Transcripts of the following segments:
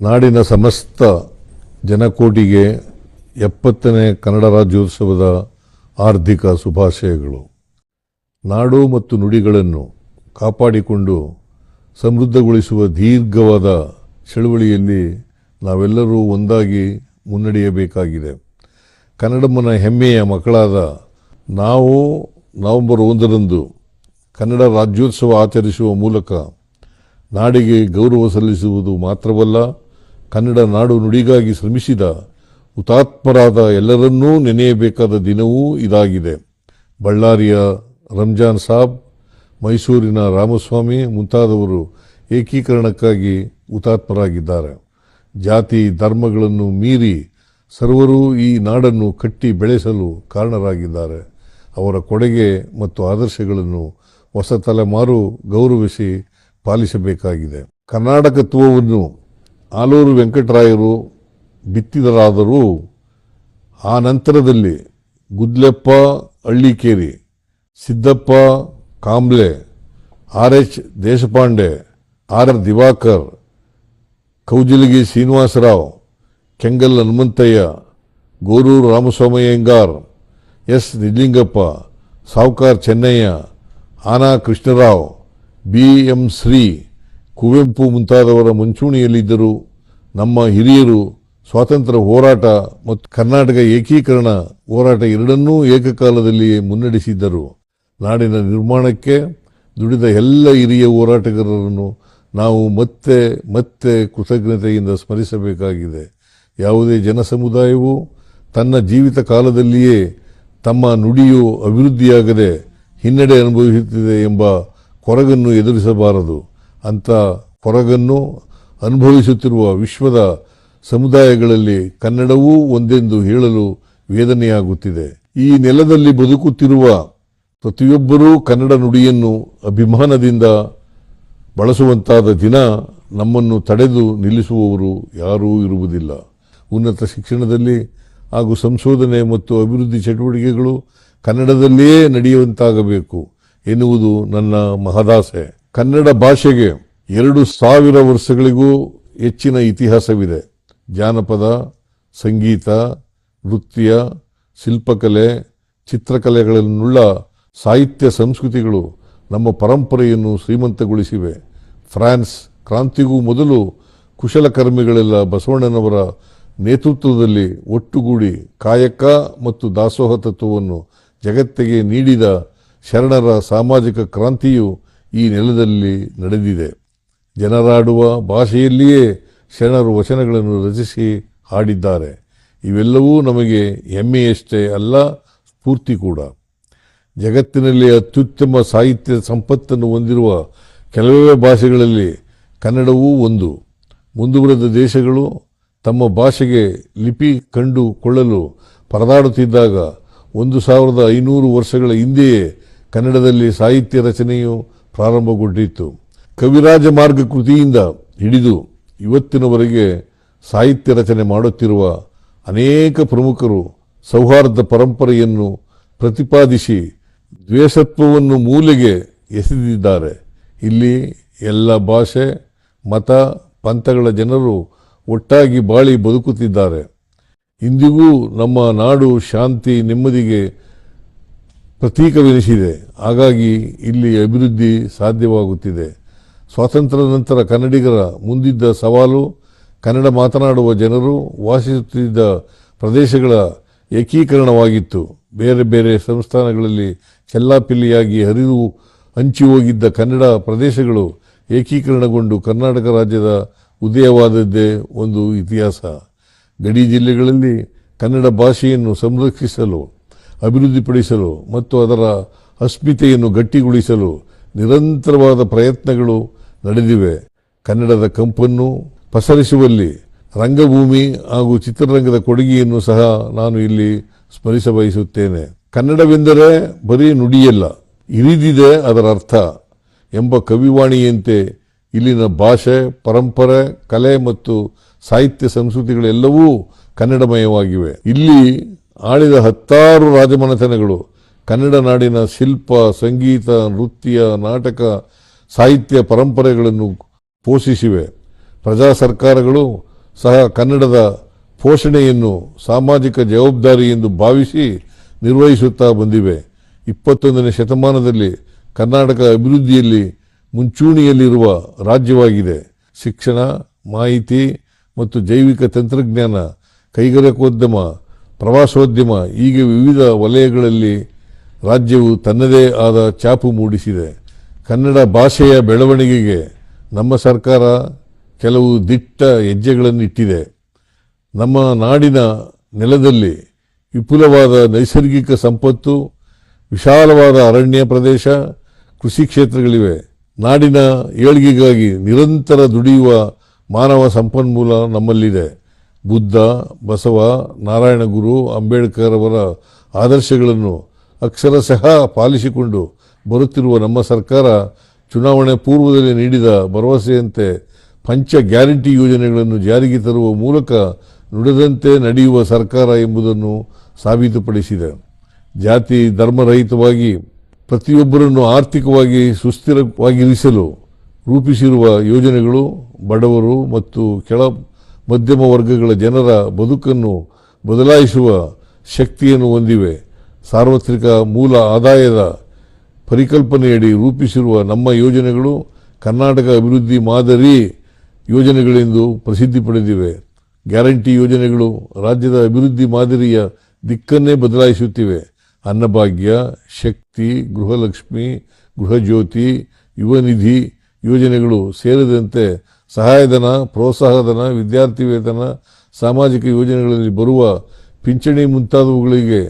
ನಾಡಿನ ಸಮಸ್ತ ಜನಕೋಟಿಗೆ 70ನೇ ಕನ್ನಡ ರಾಜ್ಯೋತ್ಸವದ ಹಾರ್ದಿಕ ಶುಭಾಶಯಗಳು. ನಾಡು ಮತ್ತು ನುಡಿಗಳನ್ನು ಕಾಪಾಡಿಕೊಂಡು ಸಮೃದ್ಧಗೊಳಿಸುವ ದೀರ್ಘವಾದ ಚಳುವಳಿಯಲ್ಲಿ ನಾವೆಲ್ಲರೂ ಒಂದಾಗಿ ಮುನ್ನಡೆಯಬೇಕಾಗಿದೆ. ಕನ್ನಡಮ್ಮನ ಹೆಮ್ಮೆಯ ಮಕ್ಕಳಾದ ನಾವು ನವೆಂಬರ್ 1ರಂದು ಕನ್ನಡ ರಾಜ್ಯೋತ್ಸವ ಆಚರಿಸುವ ಮೂಲಕ ನಾಡಿಗೆ ಗೌರವ ಸಲ್ಲಿಸುವುದು ಮಾತ್ರವಲ್ಲ, ಕನ್ನಡ ನಾಡು ನುಡಿಗಾಗಿ ಶ್ರಮಿಸಿದ ಹುತಾತ್ಮರಾದ ಎಲ್ಲರನ್ನೂ ನೆನೆಯಬೇಕಾದ ದಿನವೂ ಇದಾಗಿದೆ. ಬಳ್ಳಾರಿಯ ರಂಜಾನ್ ಸಾಬ್, ಮೈಸೂರಿನ ರಾಮಸ್ವಾಮಿ ಮುಂತಾದವರು ಏಕೀಕರಣಕ್ಕಾಗಿ ಹುತಾತ್ಮರಾಗಿದ್ದಾರೆ. ಜಾತಿ ಧರ್ಮಗಳನ್ನು ಮೀರಿ ಸರ್ವರೂ ಈ ನಾಡನ್ನು ಕಟ್ಟಿ ಬೆಳೆಸಲು ಕಾರಣರಾಗಿದ್ದಾರೆ. ಅವರ ಕೊಡುಗೆ ಮತ್ತು ಆದರ್ಶಗಳನ್ನು ಹೊಸ ತಲೆಮಾರು ಗೌರವಿಸಿ ಪಾಲಿಸಬೇಕಾಗಿದೆ. ಕರ್ನಾಟಕತ್ವವನ್ನು ಆಲೂರು ವೆಂಕಟರಾಯರು ಬಿತ್ತಿದರಾದರೂ ಆ ನಂತರದಲ್ಲಿ Gudleppa Hallikeri, Siddappa Kamble, R H. Deshpande, R. Diwakar, Kaujalagi Srinivasa Rao, Kengal Hanumanthaiah, Gorur Ramaswamy Iyengar, S. Nijalingappa, Savkar Chennaiah, Ana Krishna Rao, B. M. Shri, Kuvempu ಮುಂತಾದವರ ಮುಂಚೂಣಿಯಲ್ಲಿದ್ದರು. ನಮ್ಮ ಹಿರಿಯರು ಸ್ವಾತಂತ್ರ್ಯ ಹೋರಾಟ ಮತ್ತು ಕರ್ನಾಟಕ ಏಕೀಕರಣ ಹೋರಾಟ ಎರಡನ್ನೂ ಏಕಕಾಲದಲ್ಲಿಯೇ ಮುನ್ನಡೆಸಿದ್ದರು. ನಾಡಿನ ನಿರ್ಮಾಣಕ್ಕೆ ದುಡಿದ ಎಲ್ಲ ಹಿರಿಯ ಹೋರಾಟಗಾರರನ್ನು ನಾವು ಮತ್ತೆ ಮತ್ತೆ ಕೃತಜ್ಞತೆಯಿಂದ ಸ್ಮರಿಸಬೇಕಾಗಿದೆ. ಯಾವುದೇ ಜನಸಮುದಾಯವು ತನ್ನ ಜೀವಿತ ಕಾಲದಲ್ಲಿಯೇ ತಮ್ಮ ನುಡಿಯು ಅಭಿವೃದ್ಧಿಯಾಗದೆ ಹಿನ್ನಡೆ ಅನುಭವಿಸುತ್ತಿದೆ ಎಂಬ ಕೊರಗನ್ನು ಎದುರಿಸಬಾರದು. ಅಂಥ ಕೊರಗನ್ನು ಅನುಭವಿಸುತ್ತಿರುವ ವಿಶ್ವದ ಸಮುದಾಯಗಳಲ್ಲಿ ಕನ್ನಡವೂ ಒಂದೆಂದು ಹೇಳಲು ವೇದನೆಯಾಗುತ್ತಿದೆ. ಈ ನೆಲದಲ್ಲಿ ಬದುಕುತ್ತಿರುವ ಪ್ರತಿಯೊಬ್ಬರೂ ಕನ್ನಡ ನುಡಿಯನ್ನು ಅಭಿಮಾನದಿಂದ ಬಳಸುವಂತಾದ ದಿನ ನಮ್ಮನ್ನು ತಡೆದು ನಿಲ್ಲಿಸುವವರು ಯಾರೂ ಇರುವುದಿಲ್ಲ. ಉನ್ನತ ಶಿಕ್ಷಣದಲ್ಲಿ ಹಾಗೂ ಸಂಶೋಧನೆ ಮತ್ತು ಅಭಿವೃದ್ಧಿ ಚಟುವಟಿಕೆಗಳು ಕನ್ನಡದಲ್ಲಿಯೇ ನಡೆಯುವಂತಾಗಬೇಕು ಎನ್ನುವುದು ನನ್ನ ಮಹದಾಸೆ. ಕನ್ನಡ ಭಾಷೆಗೆ 2000 ವರ್ಷಗಳಿಗೂ ಹೆಚ್ಚಿನ ಇತಿಹಾಸವಿದೆ. ಜಾನಪದ, ಸಂಗೀತ, ನೃತ್ಯ, ಶಿಲ್ಪಕಲೆ, ಚಿತ್ರಕಲೆಗಳನ್ನುಳ್ಳ ಸಾಹಿತ್ಯ ಸಂಸ್ಕೃತಿಗಳು ನಮ್ಮ ಪರಂಪರೆಯನ್ನು ಶ್ರೀಮಂತಗೊಳಿಸಿವೆ. ಫ್ರಾನ್ಸ್ ಕ್ರಾಂತಿಗೂ ಮೊದಲು ಕುಶಲಕರ್ಮಿಗಳೆಲ್ಲ ಬಸವಣ್ಣನವರ ನೇತೃತ್ವದಲ್ಲಿ ಒಟ್ಟುಗೂಡಿ ಕಾಯಕ ಮತ್ತು ದಾಸೋಹ ತತ್ವವನ್ನು ಜಗತ್ತಿಗೆ ನೀಡಿದ ಶರಣರ ಸಾಮಾಜಿಕ ಕ್ರಾಂತಿಯು ಈ ನೆಲದಲ್ಲಿ ನಡೆದಿದೆ. ಜನರಾಡುವ ಭಾಷೆಯಲ್ಲಿಯೇ ಶರಣರು ವಚನಗಳನ್ನು ರಚಿಸಿ ಹಾಡಿದ್ದಾರೆ. ಇವೆಲ್ಲವೂ ನಮಗೆ ಹೆಮ್ಮೆಯಷ್ಟೇ ಅಲ್ಲ, ಸ್ಫೂರ್ತಿ ಕೂಡ. ಜಗತ್ತಿನಲ್ಲಿ ಅತ್ಯುತ್ತಮ ಸಾಹಿತ್ಯ ಸಂಪತ್ತನ್ನು ಹೊಂದಿರುವ ಕೆಲವೇ ಭಾಷೆಗಳಲ್ಲಿ ಕನ್ನಡವೂ ಒಂದು. ಮುಂದುವರೆದ ದೇಶಗಳು ತಮ್ಮ ಭಾಷೆಗೆ ಲಿಪಿ ಕಂಡುಕೊಳ್ಳಲು ಪರದಾಡುತ್ತಿದ್ದಾಗ 1500 ವರ್ಷಗಳ ಹಿಂದೆಯೇ ಕನ್ನಡದಲ್ಲಿ ಸಾಹಿತ್ಯ ರಚನೆಯು ಪ್ರಾರಂಭಗೊಂಡಿತ್ತು. ಕವಿರಾಜ ಮಾರ್ಗ ಕೃತಿಯಿಂದ ಹಿಡಿದು ಇವತ್ತಿನವರೆಗೆ ಸಾಹಿತ್ಯ ರಚನೆ ಮಾಡುತ್ತಿರುವ ಅನೇಕ ಪ್ರಮುಖರು ಸೌಹಾರ್ದ ಪರಂಪರೆಯನ್ನು ಪ್ರತಿಪಾದಿಸಿ ದ್ವೇಷತ್ವವನ್ನು ಮೂಲೆಗೆ ಎಸೆದಿದ್ದಾರೆ. ಇಲ್ಲಿ ಎಲ್ಲ ಭಾಷೆ, ಮತ, ಪಂಥಗಳ ಜನರು ಒಟ್ಟಾಗಿ ಬಾಳಿ ಬದುಕುತ್ತಿದ್ದಾರೆ. ಇಂದಿಗೂ ನಮ್ಮ ನಾಡು ಶಾಂತಿ ನೆಮ್ಮದಿಗೆ ಪ್ರತೀಕವೆನಿಸಿದೆ. ಹಾಗಾಗಿ ಇಲ್ಲಿ ಅಭಿವೃದ್ಧಿ ಸಾಧ್ಯವಾಗುತ್ತಿದೆ. ಸ್ವಾತಂತ್ರ್ಯ ನಂತರ ಕನ್ನಡಿಗರ ಮುಂದಿದ್ದ ಸವಾಲು ಕನ್ನಡ ಮಾತನಾಡುವ ಜನರು ವಾಸಿಸುತ್ತಿದ್ದ ಪ್ರದೇಶಗಳ ಏಕೀಕರಣವಾಗಿತ್ತು. ಬೇರೆ ಬೇರೆ ಸಂಸ್ಥಾನಗಳಲ್ಲಿ ಚೆಲ್ಲಾಪಿಲ್ಲಿಯಾಗಿ ಹರಿದು ಹಂಚಿ ಹೋಗಿದ್ದ ಕನ್ನಡ ಪ್ರದೇಶಗಳು ಏಕೀಕರಣಗೊಂಡು ಕರ್ನಾಟಕ ರಾಜ್ಯದ ಉದಯವಾದದ್ದೇ ಒಂದು ಇತಿಹಾಸ. ಗಡಿ ಜಿಲ್ಲೆಗಳಲ್ಲಿ ಕನ್ನಡ ಭಾಷೆಯನ್ನು ಸಂರಕ್ಷಿಸಲು, ಅಭಿವೃದ್ಧಿಪಡಿಸಲು ಮತ್ತು ಅದರ ಅಸ್ಮಿತೆಯನ್ನು ಗಟ್ಟಿಗೊಳಿಸಲು ನಿರಂತರವಾದ ಪ್ರಯತ್ನಗಳು ನಡೆದಿವೆ. ಕನ್ನಡದ ಕಂಪನ್ನು ಪಸರಿಸುವಲ್ಲಿ ರಂಗಭೂಮಿ ಹಾಗೂ ಚಿತ್ರರಂಗದ ಕೊಡುಗೆಯನ್ನು ಸಹ ನಾನು ಇಲ್ಲಿ ಸ್ಮರಿಸಬಯಸುತ್ತೇನೆ. ಕನ್ನಡವೆಂದರೆ ಬರೀ ನುಡಿಯಲ್ಲ, ಇರಿದಿದೆ ಅದರ ಅರ್ಥ ಎಂಬ ಕವಿವಾಣಿಯಂತೆ ಇಲ್ಲಿನ ಭಾಷೆ, ಪರಂಪರೆ, ಕಲೆ ಮತ್ತು ಸಾಹಿತ್ಯ ಸಂಸ್ಕೃತಿಗಳೆಲ್ಲವೂ ಕನ್ನಡಮಯವಾಗಿವೆ. ಇಲ್ಲಿ ಆಳಿದ 10 ರಾಜಮನೆತನಗಳು ಕನ್ನಡ ನಾಡಿನ ಶಿಲ್ಪ, ಸಂಗೀತ, ನೃತ್ಯ, ನಾಟಕ, ಸಾಹಿತ್ಯ ಪರಂಪರೆಗಳನ್ನು ಪೋಷಿಸಿವೆ. ಪ್ರಜಾ ಸರ್ಕಾರಗಳು ಸಹ ಕನ್ನಡದ ಪೋಷಣೆಯನ್ನು ಸಾಮಾಜಿಕ ಜವಾಬ್ದಾರಿ ಎಂದು ಭಾವಿಸಿ ನಿರ್ವಹಿಸುತ್ತಾ ಬಂದಿವೆ. 21ನೇ ಶತಮಾನದಲ್ಲಿ ಕರ್ನಾಟಕ ಅಭಿವೃದ್ಧಿಯಲ್ಲಿ ಮುಂಚೂಣಿಯಲ್ಲಿರುವ ರಾಜ್ಯವಾಗಿದೆ. ಶಿಕ್ಷಣ, ಮಾಹಿತಿ ಮತ್ತು ಜೈವಿಕ ತಂತ್ರಜ್ಞಾನ, ಕೈಗಾರಿಕೋದ್ಯಮ, ಪ್ರವಾಸೋದ್ಯಮ ಹೀಗೆ ವಿವಿಧ ವಲಯಗಳಲ್ಲಿ ರಾಜ್ಯವು ತನ್ನದೇ ಆದ ಛಾಪು ಮೂಡಿಸಿದೆ. ಕನ್ನಡ ಭಾಷೆಯ ಬೆಳವಣಿಗೆಗೆ ನಮ್ಮ ಸರ್ಕಾರ ಕೆಲವು ದಿಟ್ಟ ಹೆಜ್ಜೆಗಳನ್ನಿಟ್ಟಿದೆ. ನಮ್ಮ ನಾಡಿನ ನೆಲದಲ್ಲಿ ವಿಪುಲವಾದ ನೈಸರ್ಗಿಕ ಸಂಪತ್ತು, ವಿಶಾಲವಾದ ಅರಣ್ಯ ಪ್ರದೇಶ, ಕೃಷಿ ಕ್ಷೇತ್ರಗಳಿವೆ. ನಾಡಿನ ಏಳ್ಗೆಗಾಗಿ ನಿರಂತರ ದುಡಿಯುವ ಮಾನವ ಸಂಪನ್ಮೂಲ ನಮ್ಮಲ್ಲಿದೆ. ಬುದ್ಧ, ಬಸವ, ನಾರಾಯಣಗುರು, ಅಂಬೇಡ್ಕರ್ ಅವರ ಆದರ್ಶಗಳನ್ನು ಅಕ್ಷರಶಃ ಪಾಲಿಸಿಕೊಂಡು ಬರುತ್ತಿರುವ ನಮ್ಮ ಸರ್ಕಾರ ಚುನಾವಣೆ ಪೂರ್ವದಲ್ಲಿ ನೀಡಿದ ಭರವಸೆಯಂತೆ ಪಂಚ ಗ್ಯಾರಂಟಿ ಯೋಜನೆಗಳನ್ನು ಜಾರಿಗೆ ತರುವ ಮೂಲಕ ನುಡಿದಂತೆ ನಡೆಯುವ ಸರ್ಕಾರ ಎಂಬುದನ್ನು ಸಾಬೀತುಪಡಿಸಿದೆ. ಜಾತಿ ಧರ್ಮರಹಿತವಾಗಿ ಪ್ರತಿಯೊಬ್ಬರನ್ನು ಆರ್ಥಿಕವಾಗಿ ಸುಸ್ಥಿರವಾಗಿರಿಸಲು ರೂಪಿಸಿರುವ ಯೋಜನೆಗಳು ಬಡವರು ಮತ್ತು ಕೆಳ ಮಧ್ಯಮ ವರ್ಗಗಳ ಜನರ ಬದುಕನ್ನು ಬದಲಾಯಿಸುವ ಶಕ್ತಿಯನ್ನು ಹೊಂದಿವೆ. ಸಾರ್ವತ್ರಿಕ ಮೂಲ ಆದಾಯದ ಪರಿಕಲ್ಪನೆಯಡಿ ರೂಪಿಸಿರುವ ನಮ್ಮ ಯೋಜನೆಗಳು ಕರ್ನಾಟಕ ಅಭಿವೃದ್ಧಿ ಮಾದರಿ ಯೋಜನೆಗಳೆಂದು ಪ್ರಸಿದ್ಧಿ ಪಡೆದಿವೆ. ಗ್ಯಾರಂಟಿ ಯೋಜನೆಗಳು ರಾಜ್ಯದ ಅಭಿವೃದ್ಧಿ ಮಾದರಿಯ ದಿಕ್ಕನ್ನೇ ಬದಲಾಯಿಸುತ್ತಿವೆ. ಅನ್ನಭಾಗ್ಯ, ಶಕ್ತಿ, ಗೃಹಲಕ್ಷ್ಮಿ, ಗೃಹಜ್ಯೋತಿ, ಯುವ ನಿಧಿ ಯೋಜನೆಗಳು ಸೇರಿದಂತೆ ಸಹಾಯಧನ, ಪ್ರೋತ್ಸಾಹಧನ, ವಿದ್ಯಾರ್ಥಿ ವೇತನ, ಸಾಮಾಜಿಕ ಯೋಜನೆಗಳಲ್ಲಿ ಬರುವ ಪಿಂಚಣಿ ಮುಂತಾದವುಗಳಿಗೆ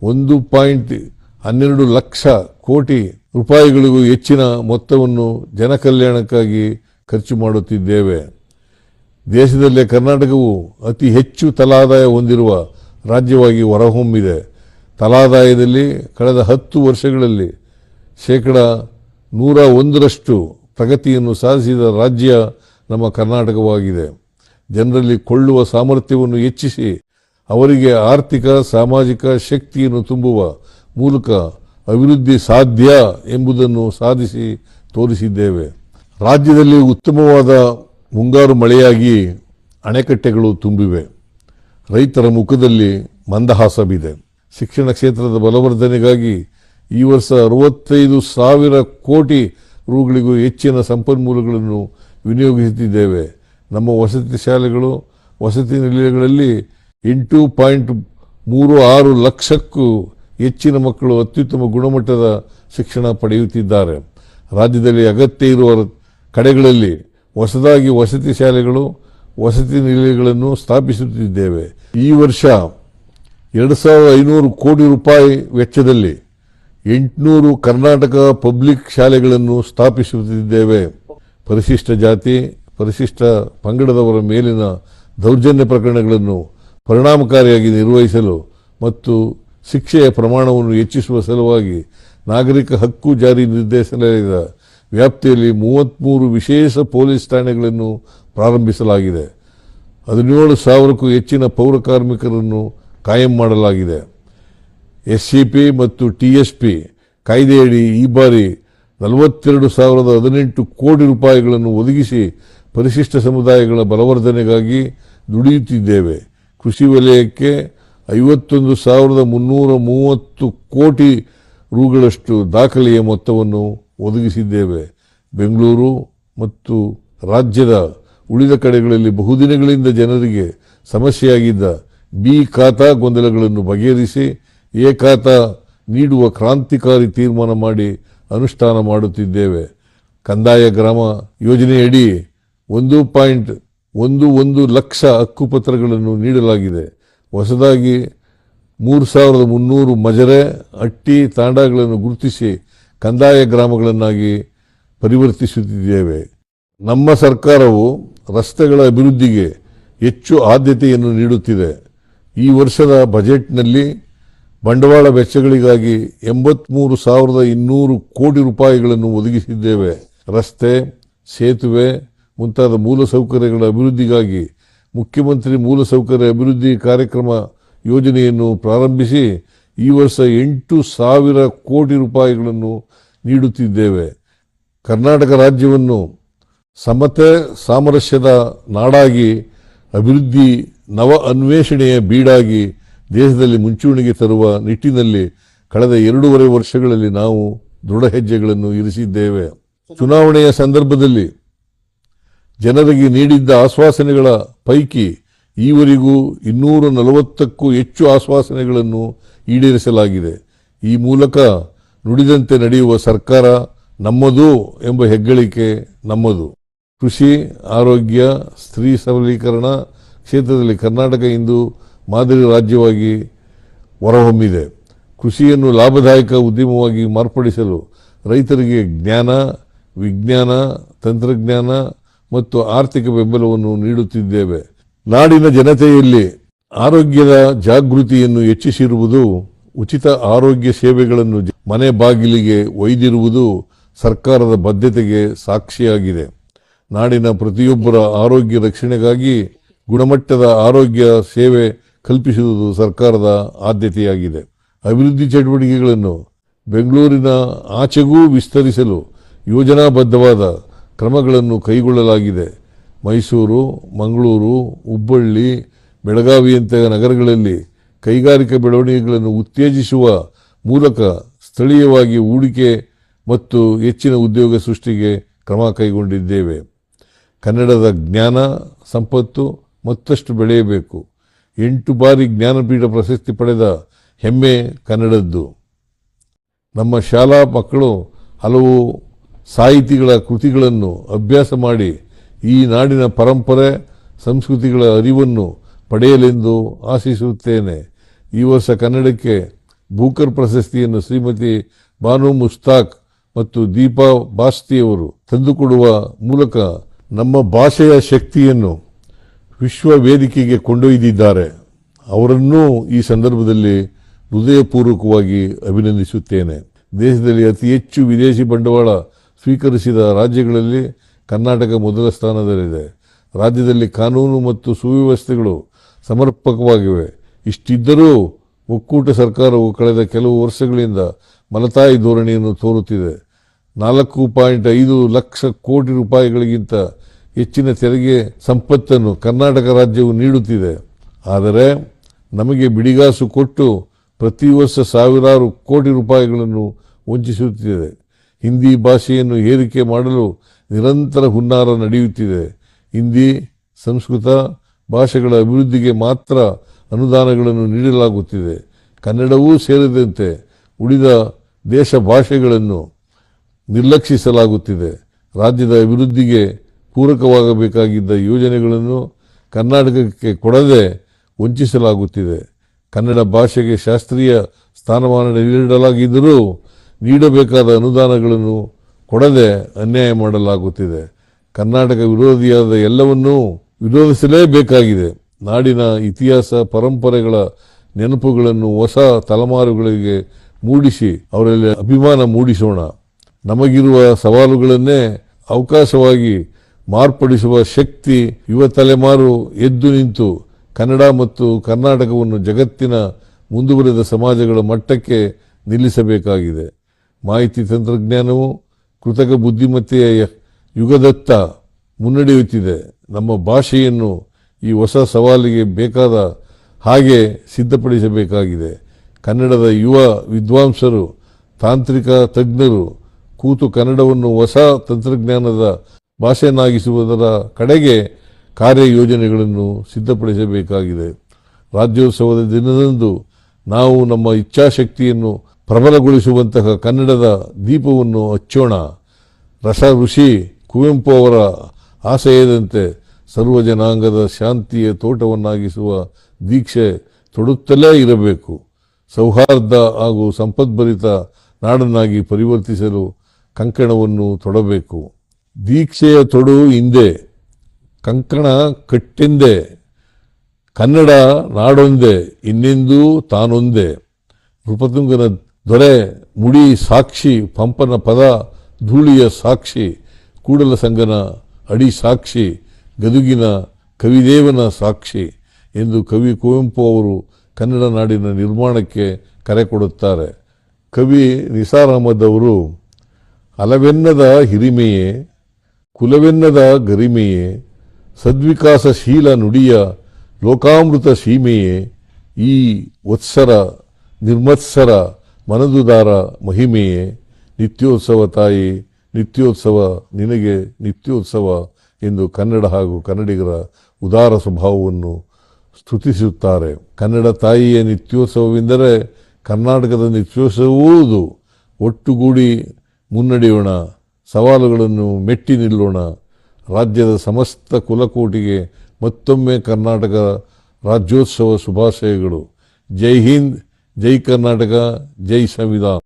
1.12 ಲಕ್ಷ ಕೋಟಿ ರೂಪಾಯಿಗಳಿಗೂ ಹೆಚ್ಚಿನ ಮೊತ್ತವನ್ನು ಜನಕಲ್ಯಾಣಕ್ಕಾಗಿ ಖರ್ಚು ಮಾಡುತ್ತಿದ್ದೇವೆ. ದೇಶದಲ್ಲೇ ಕರ್ನಾಟಕವು ಅತಿ ಹೆಚ್ಚು ತಲಾದಾಯ ಹೊಂದಿರುವ ರಾಜ್ಯವಾಗಿ ಹೊರಹೊಮ್ಮಿದೆ. ತಲಾದಾಯದಲ್ಲಿ ಕಳೆದ 10 ವರ್ಷಗಳಲ್ಲಿ 101% ಪ್ರಗತಿಯನ್ನು ಸಾಧಿಸಿದ ರಾಜ್ಯ ನಮ್ಮ ಕರ್ನಾಟಕವಾಗಿದೆ. ಜನರಲ್ಲಿ ಕೊಳ್ಳುವ ಸಾಮರ್ಥ್ಯವನ್ನು ಹೆಚ್ಚಿಸಿ ಅವರಿಗೆ ಆರ್ಥಿಕ ಸಾಮಾಜಿಕ ಶಕ್ತಿಯನ್ನು ತುಂಬುವ ಮೂಲಕ ಅಭಿವೃದ್ಧಿ ಸಾಧ್ಯ ಎಂಬುದನ್ನು ಸಾಧಿಸಿ ತೋರಿಸಿದ್ದೇವೆ. ರಾಜ್ಯದಲ್ಲಿ ಉತ್ತಮವಾದ ಮುಂಗಾರು ಮಳೆಯಾಗಿ ಅಣೆಕಟ್ಟೆಗಳು ತುಂಬಿವೆ. ರೈತರ ಮುಖದಲ್ಲಿ ಮಂದಹಾಸವಿದೆ. ಶಿಕ್ಷಣ ಕ್ಷೇತ್ರದ ಬಲವರ್ಧನೆಗಾಗಿ ಈ ವರ್ಷ 65,000 ಕೋಟಿ ರುಗಳಿಗೂ ಹೆಚ್ಚಿನ ಸಂಪನ್ಮೂಲಗಳನ್ನು ವಿನಿಯೋಗಿಸುತ್ತಿದ್ದೇವೆ. ನಮ್ಮ ವಸತಿ ಶಾಲೆಗಳು, ವಸತಿ ನಿಲಯಗಳಲ್ಲಿ 8.36 ಲಕ್ಷಕ್ಕೂ ಹೆಚ್ಚಿನ ಮಕ್ಕಳು ಅತ್ಯುತ್ತಮ ಗುಣಮಟ್ಟದ ಶಿಕ್ಷಣ ಪಡೆಯುತ್ತಿದ್ದಾರೆ. ರಾಜ್ಯದಲ್ಲಿ ಅಗತ್ಯ ಇರುವ ಕಡೆಗಳಲ್ಲಿ ಹೊಸದಾಗಿ ವಸತಿ ಶಾಲೆಗಳು, ವಸತಿ ನಿಲಯಗಳನ್ನು ಸ್ಥಾಪಿಸುತ್ತಿದ್ದೇವೆ. ಈ ವರ್ಷ 2,500 ಕೋಟಿ ರೂಪಾಯಿ ವೆಚ್ಚದಲ್ಲಿ 800 ಕರ್ನಾಟಕ ಪಬ್ಲಿಕ್ ಶಾಲೆಗಳನ್ನು ಸ್ಥಾಪಿಸುತ್ತಿದ್ದೇವೆ. ಪರಿಶಿಷ್ಟ ಜಾತಿ, ಪರಿಶಿಷ್ಟ ಪಂಗಡದವರ ಮೇಲಿನ ದೌರ್ಜನ್ಯ ಪ್ರಕರಣಗಳನ್ನು ಪರಿಣಾಮಕಾರಿಯಾಗಿ ನಿರ್ವಹಿಸಲು ಮತ್ತು ಶಿಕ್ಷೆಯ ಪ್ರಮಾಣವನ್ನು ಹೆಚ್ಚಿಸುವ ಸಲುವಾಗಿ ನಾಗರಿಕ ಹಕ್ಕು ಜಾರಿ ನಿರ್ದೇಶನಾಲಯದ ವ್ಯಾಪ್ತಿಯಲ್ಲಿ 33 ವಿಶೇಷ ಪೊಲೀಸ್ ಠಾಣೆಗಳನ್ನು ಪ್ರಾರಂಭಿಸಲಾಗಿದೆ. 17,000ಕ್ಕೂ ಹೆಚ್ಚಿನ ಪೌರ ಕಾರ್ಮಿಕರನ್ನು ಕಾಯಂ ಮಾಡಲಾಗಿದೆ. ಎಸ್ಸಿಪಿ ಮತ್ತು ಟಿಎಸ್ಪಿ ಕಾಯ್ದೆಯಡಿ ಈ ಬಾರಿ 42,018 ಕೋಟಿ ರೂಪಾಯಿಗಳನ್ನು ಒದಗಿಸಿ ಪರಿಶಿಷ್ಟ ಸಮುದಾಯಗಳ ಬಲವರ್ಧನೆಗಾಗಿ ದುಡಿಯುತ್ತಿದ್ದೇವೆ. ಕೃಷಿ ವಲಯಕ್ಕೆ 51,330 ಕೋಟಿ ರುಗಳಷ್ಟು ದಾಖಲೆಯ ಮೊತ್ತವನ್ನು ಒದಗಿಸಿದ್ದೇವೆ. ಬೆಂಗಳೂರು ಮತ್ತು ರಾಜ್ಯದ ಉಳಿದ ಕಡೆಗಳಲ್ಲಿ ಬಹುದಿನಗಳಿಂದ ಜನರಿಗೆ ಸಮಸ್ಯೆಯಾಗಿದ್ದ ಬಿ ಖಾತಾ ಗೊಂದಲಗಳನ್ನು ಬಗೆಹರಿಸಿ ಎ ಖಾತಾ ನೀಡುವ ಕ್ರಾಂತಿಕಾರಿ ತೀರ್ಮಾನ ಮಾಡಿ ಅನುಷ್ಠಾನ ಮಾಡುತ್ತಿದ್ದೇವೆ. ಕಂದಾಯ ಗ್ರಾಮ ಯೋಜನೆಯಡಿ 1.11 ಲಕ್ಷ ಹಕ್ಕುಪತ್ರಗಳನ್ನು ನೀಡಲಾಗಿದೆ. ಹೊಸದಾಗಿ 3,300 ಮಜರೆ, ಹಟ್ಟಿ, ತಾಂಡಗಳನ್ನು ಗುರುತಿಸಿ ಕಂದಾಯ ಗ್ರಾಮಗಳನ್ನಾಗಿ ಪರಿವರ್ತಿಸುತ್ತಿದ್ದೇವೆ. ನಮ್ಮ ಸರ್ಕಾರವು ರಸ್ತೆಗಳ ಅಭಿವೃದ್ಧಿಗೆ ಹೆಚ್ಚು ಆದ್ಯತೆಯನ್ನು ನೀಡುತ್ತಿದೆ. ಈ ವರ್ಷದ ಬಜೆಟ್ನಲ್ಲಿ ಬಂಡವಾಳ ವೆಚ್ಚಗಳಿಗಾಗಿ 83,200 ಕೋಟಿ ರೂಪಾಯಿಗಳನ್ನು ಒದಗಿಸಿದ್ದೇವೆ. ರಸ್ತೆ, ಸೇತುವೆ ಮುಂತಾದ ಮೂಲಸೌಕರ್ಯಗಳ ಅಭಿವೃದ್ಧಿಗಾಗಿ ಮುಖ್ಯಮಂತ್ರಿ ಮೂಲಸೌಕರ್ಯ ಅಭಿವೃದ್ಧಿ ಕಾರ್ಯಕ್ರಮ ಯೋಜನೆಯನ್ನು ಪ್ರಾರಂಭಿಸಿ ಈ ವರ್ಷ 8,000 ಕೋಟಿ ರೂಪಾಯಿಗಳನ್ನು ನೀಡುತ್ತಿದ್ದೇವೆ. ಕರ್ನಾಟಕ ರಾಜ್ಯವನ್ನು ಸಮತೆ ಸಾಮರಸ್ಯದ ನಾಡಾಗಿ ಅಭಿವೃದ್ಧಿ ನವ ಅನ್ವೇಷಣೆಯ ಬೀಡಾಗಿ ದೇಶದಲ್ಲಿ ಮುಂಚೂಣಿಗೆ ತರುವ ನಿಟ್ಟಿನಲ್ಲಿ ಕಳೆದ 2.5 ವರ್ಷಗಳಲ್ಲಿ ನಾವು ದೃಢ ಹೆಜ್ಜೆಗಳನ್ನು ಇರಿಸಿದ್ದೇವೆ. ಚುನಾವಣೆಯ ಸಂದರ್ಭದಲ್ಲಿ ಜನರಿಗೆ ನೀಡಿದ್ದ ಆಶ್ವಾಸನೆಗಳ ಪೈಕಿ ಈವರೆಗೂ 240ಕ್ಕೂ ಹೆಚ್ಚು ಆಶ್ವಾಸನೆಗಳನ್ನು ಈಡೇರಿಸಲಾಗಿದೆ. ಈ ಮೂಲಕ ನುಡಿದಂತೆ ನಡೆಯುವ ಸರ್ಕಾರ ನಮ್ಮದು ಎಂಬ ಹೆಗ್ಗಳಿಕೆ ನಮ್ಮದು. ಕೃಷಿ, ಆರೋಗ್ಯ, ಸ್ತ್ರೀ ಸಬಲೀಕರಣ ಕ್ಷೇತ್ರದಲ್ಲಿ ಕರ್ನಾಟಕ ಇಂದು ಮಾದರಿ ರಾಜ್ಯವಾಗಿ ಹೊರಹೊಮ್ಮಿದೆ. ಕೃಷಿಯನ್ನು ಲಾಭದಾಯಕ ಉದ್ಯಮವಾಗಿ ಮಾರ್ಪಡಿಸಲು ರೈತರಿಗೆ ಜ್ಞಾನ, ವಿಜ್ಞಾನ, ತಂತ್ರಜ್ಞಾನ ಮತ್ತು ಆರ್ಥಿಕ ಬೆಂಬಲವನ್ನು ನೀಡುತ್ತಿದ್ದೇವೆ. ನಾಡಿನ ಜನತೆಯಲ್ಲಿ ಆರೋಗ್ಯದ ಜಾಗೃತಿಯನ್ನು ಹೆಚ್ಚಿಸಿರುವುದು, ಉಚಿತ ಆರೋಗ್ಯ ಸೇವೆಗಳನ್ನು ಮನೆ ಬಾಗಿಲಿಗೆ ಒಯ್ದಿರುವುದು ಸರ್ಕಾರದ ಬದ್ಧತೆಗೆ ಸಾಕ್ಷಿಯಾಗಿದೆ. ನಾಡಿನ ಪ್ರತಿಯೊಬ್ಬರ ಆರೋಗ್ಯ ರಕ್ಷಣೆಗಾಗಿ ಗುಣಮಟ್ಟದ ಆರೋಗ್ಯ ಸೇವೆ ಕಲ್ಪಿಸುವುದು ಸರ್ಕಾರದ ಆದ್ಯತೆಯಾಗಿದೆ. ಅಭಿವೃದ್ಧಿ ಚಟುವಟಿಕೆಗಳನ್ನು ಬೆಂಗಳೂರಿನ ಆಚೆಗೂ ವಿಸ್ತರಿಸಲು ಯೋಜನಾಬದ್ಧವಾದ ಕ್ರಮಗಳನ್ನು ಕೈಗೊಳ್ಳಲಾಗಿದೆ. ಮೈಸೂರು, ಮಂಗಳೂರು, ಹುಬ್ಬಳ್ಳಿ, ಬೆಳಗಾವಿಯಂತಹ ನಗರಗಳಲ್ಲಿ ಕೈಗಾರಿಕಾ ಬೆಳವಣಿಗೆಗಳನ್ನು ಉತ್ತೇಜಿಸುವ ಮೂಲಕ ಸ್ಥಳೀಯವಾಗಿ ಹೂಡಿಕೆ ಮತ್ತು ಹೆಚ್ಚಿನ ಉದ್ಯೋಗ ಸೃಷ್ಟಿಗೆ ಕ್ರಮ ಕೈಗೊಂಡಿದ್ದೇವೆ. ಕನ್ನಡದ ಜ್ಞಾನ ಸಂಪತ್ತು ಮತ್ತಷ್ಟು ಬೆಳೆಯಬೇಕು. 8 ಬಾರಿ ಜ್ಞಾನಪೀಠ ಪ್ರಶಸ್ತಿ ಪಡೆದ ಹೆಮ್ಮೆ ಕನ್ನಡದ್ದು. ನಮ್ಮ ಶಾಲಾ ಮಕ್ಕಳು ಹಲವು ಸಾಹಿತಿಗಳ ಕೃತಿಗಳನ್ನು ಅಭ್ಯಾಸ ಮಾಡಿ ಈ ನಾಡಿನ ಪರಂಪರೆ, ಸಂಸ್ಕೃತಿಗಳ ಅರಿವನ್ನು ಪಡೆಯಲೆಂದು ಆಶಿಸುತ್ತೇನೆ. ಈ ವರ್ಷ ಕನ್ನಡಕ್ಕೆ ಬೂಕರ್ ಪ್ರಶಸ್ತಿಯನ್ನು ಶ್ರೀಮತಿ ಬಾನು ಮುಸ್ತಾಕ್ ಮತ್ತು ದೀಪಾ ಬಾಸ್ತಿಯವರು ತಂದುಕೊಡುವ ಮೂಲಕ ನಮ್ಮ ಭಾಷೆಯ ಶಕ್ತಿಯನ್ನು ವಿಶ್ವ ವೇದಿಕೆಗೆ ಕೊಂಡೊಯ್ದಿದ್ದಾರೆ. ಅವರನ್ನೂ ಈ ಸಂದರ್ಭದಲ್ಲಿ ಹೃದಯಪೂರ್ವಕವಾಗಿ ಅಭಿನಂದಿಸುತ್ತೇನೆ. ದೇಶದಲ್ಲಿ ಅತಿ ಹೆಚ್ಚು ವಿದೇಶಿ ಬಂಡವಾಳ ಸ್ವೀಕರಿಸಿದ ರಾಜ್ಯಗಳಲ್ಲಿ ಕರ್ನಾಟಕ ಮೊದಲ ಸ್ಥಾನದಲ್ಲಿದೆ. ರಾಜ್ಯದಲ್ಲಿ ಕಾನೂನು ಮತ್ತು ಸುವ್ಯವಸ್ಥೆಗಳು ಸಮರ್ಪಕವಾಗಿವೆ. ಇಷ್ಟಿದ್ದರೂ ಒಕ್ಕೂಟ ಸರ್ಕಾರವು ಕಳೆದ ಕೆಲವು ವರ್ಷಗಳಿಂದ ಮಲತಾಯಿ ಧೋರಣೆಯನ್ನು ತೋರುತ್ತಿದೆ. 4.5 ಲಕ್ಷ ಕೋಟಿ ರೂಪಾಯಿಗಳಿಗಿಂತ ಹೆಚ್ಚಿನ ತೆರಿಗೆ ಸಂಪತ್ತನ್ನು ಕರ್ನಾಟಕ ರಾಜ್ಯವು ನೀಡುತ್ತಿದೆ. ಆದರೆ ನಮಗೆ ಬಿಡಿಗಾಸು ಕೊಟ್ಟು ಪ್ರತಿ ವರ್ಷ ಸಾವಿರಾರು ಕೋಟಿ ರೂಪಾಯಿಗಳನ್ನು ವಂಚಿಸುತ್ತಿದೆ. ಹಿಂದಿ ಭಾಷೆಯನ್ನು ಏರಿಕೆ ಮಾಡಲು ನಿರಂತರ ಹುನ್ನಾರ ನಡೆಯುತ್ತಿದೆ. ಹಿಂದಿ, ಸಂಸ್ಕೃತ ಭಾಷೆಗಳ ಅಭಿವೃದ್ಧಿಗೆ ಮಾತ್ರ ಅನುದಾನಗಳನ್ನು ನೀಡಲಾಗುತ್ತಿದೆ. ಕನ್ನಡವೂ ಸೇರಿದಂತೆ ಉಳಿದ ದೇಶ ಭಾಷೆಗಳನ್ನು ನಿರ್ಲಕ್ಷಿಸಲಾಗುತ್ತಿದೆ. ರಾಜ್ಯದ ಅಭಿವೃದ್ಧಿಗೆ ಪೂರಕವಾಗಬೇಕಾಗಿದ್ದ ಯೋಜನೆಗಳನ್ನು ಕರ್ನಾಟಕಕ್ಕೆ ಕೊಡದೆ ವಂಚಿಸಲಾಗುತ್ತಿದೆ. ಕನ್ನಡ ಭಾಷೆಗೆ ಶಾಸ್ತ್ರೀಯ ಸ್ಥಾನಮಾನ ನೀಡಲಾಗಿದ್ದರೂ ನೀಡಬೇಕಾದ ಅನುದಾನಗಳನ್ನು ಕೊಡದೆ ಅನ್ಯಾಯ ಮಾಡಲಾಗುತ್ತಿದೆ. ಕರ್ನಾಟಕ ವಿರೋಧಿಯಾದ ಎಲ್ಲವನ್ನೂ ವಿರೋಧಿಸಲೇಬೇಕಾಗಿದೆ. ನಾಡಿನ ಇತಿಹಾಸ, ಪರಂಪರೆಗಳ ನೆನಪುಗಳನ್ನು ಹೊಸ ತಲೆಮಾರುಗಳಿಗೆ ಮೂಡಿಸಿ ಅವರಲ್ಲಿ ಅಭಿಮಾನ ಮೂಡಿಸೋಣ. ನಮಗಿರುವ ಸವಾಲುಗಳನ್ನೇ ಅವಕಾಶವಾಗಿ ಮಾರ್ಪಡಿಸುವ ಶಕ್ತಿ ಯುವ ತಲೆಮಾರು ಎದ್ದು ನಿಂತು ಕನ್ನಡ ಮತ್ತು ಕರ್ನಾಟಕವನ್ನು ಜಗತ್ತಿನ ಮುಂದುವರೆದ ಸಮಾಜಗಳ ಮಟ್ಟಕ್ಕೆ ನಿಲ್ಲಿಸಬೇಕಾಗಿದೆ. ಮಾಹಿತಿ ತಂತ್ರಜ್ಞಾನವು ಕೃತಕ ಬುದ್ಧಿಮತ್ತೆಯ ಯುಗದತ್ತ ಮುನ್ನಡೆಯುತ್ತಿದೆ. ನಮ್ಮ ಭಾಷೆಯನ್ನು ಈ ಹೊಸ ಸವಾಲಿಗೆ ಬೇಕಾದ ಹಾಗೆ ಸಿದ್ಧಪಡಿಸಬೇಕಾಗಿದೆ. ಕನ್ನಡದ ಯುವ ವಿದ್ವಾಂಸರು, ತಾಂತ್ರಿಕ ತಜ್ಞರು ಕೂತು ಕನ್ನಡವನ್ನು ಹೊಸ ತಂತ್ರಜ್ಞಾನದ ಭಾಷೆಯನ್ನಾಗಿಸುವುದರ ಕಡೆಗೆ ಕಾರ್ಯಯೋಜನೆಗಳನ್ನು ಸಿದ್ಧಪಡಿಸಬೇಕಾಗಿದೆ. ರಾಜ್ಯೋತ್ಸವದ ದಿನದಂದು ನಾವು ನಮ್ಮ ಇಚ್ಛಾಶಕ್ತಿಯನ್ನು ಪ್ರಬಲಗೊಳಿಸುವಂತಹ ಕನ್ನಡದ ದೀಪವನ್ನು ಹಚ್ಚೋಣ. ಋಷಿ ಕುವೆಂಪು ಅವರ ಆಶಯದಂತೆ ಸರ್ವ ಜನಾಂಗದ ಶಾಂತಿಯ ತೋಟವನ್ನಾಗಿಸುವ ದೀಕ್ಷೆ ತೊಡುತ್ತಲೇ ಇರಬೇಕು. ಸೌಹಾರ್ದ ಹಾಗೂ ಸಂಪದ್ಭರಿತ ನಾಡನ್ನಾಗಿ ಪರಿವರ್ತಿಸಲು ಕಂಕಣವನ್ನು ತೊಡಬೇಕು. ದೀಕ್ಷೆಯ ತೊಡು ಹಿಂದೆ, ಕಂಕಣ ಕಟ್ಟೆಂದೆ. ಕನ್ನಡ ನಾಡೊಂದೇ, ಇನ್ನೆಂದೂ ತಾನೊಂದೇ. ನೃಪತುಂಗನ ದೊರೆ ಮುಡಿ ಸಾಕ್ಷಿ, ಪಂಪನ ಪದ ಧೂಳಿಯ ಸಾಕ್ಷಿ, ಕೂಡಲ ಸಂಗನ ಅಡಿ ಸಾಕ್ಷಿ, ಗದುಗಿನ ಕವಿದೇವನ ಸಾಕ್ಷಿ ಎಂದು ಕವಿ ಕುವೆಂಪು ಅವರು ಕನ್ನಡ ನಾಡಿನ ನಿರ್ಮಾಣಕ್ಕೆ ಕರೆ ಕೊಡುತ್ತಾರೆ. ಕವಿ ನಿಸಾರ್ ಅಹಮದ್ ಅವರು ಹಲವೆನ್ನದ ಹಿರಿಮೆಯೇ, ಕುಲವೆನ್ನದ ಗರಿಮೆಯೇ, ಸದ್ವಿಕಾಸಶೀಲ ನುಡಿಯ ಲೋಕಾಮೃತ ಸೀಮೆಯೇ ಈ ವತ್ಸರ ನಿರ್ಮತ್ಸರ ಮನದುದಾರ ಮಹಿಮೆಯೇ ನಿತ್ಯೋತ್ಸವ ತಾಯಿ ನಿತ್ಯೋತ್ಸವ ನಿನಗೆ ನಿತ್ಯೋತ್ಸವ ಎಂದು ಕನ್ನಡ ಹಾಗೂ ಕನ್ನಡಿಗರ ಉದಾರ ಸ್ವಭಾವವನ್ನು ಸ್ತುತಿಸುತ್ತಾರೆ. ಕನ್ನಡ ತಾಯಿಯ ನಿತ್ಯೋತ್ಸವವೆಂದರೆ ಕರ್ನಾಟಕದ ನಿತ್ಯೋತ್ಸವವೂ. ಒಟ್ಟುಗೂಡಿ ಮುನ್ನಡೆಯೋಣ, ಸವಾಲುಗಳನ್ನು ಮೆಟ್ಟಿ ನಿಲ್ಲೋಣ. ರಾಜ್ಯದ ಸಮಸ್ತ ಕುಲಕೋಟಿಗೆ ಮತ್ತೊಮ್ಮೆ ಕರ್ನಾಟಕ ರಾಜ್ಯೋತ್ಸವ ಶುಭಾಶಯಗಳು. ಜೈ ಹಿಂದ್, ಜೈ ಕರ್ನಾಟಕ, ಜೈ ಸಂವಿಧಾನ.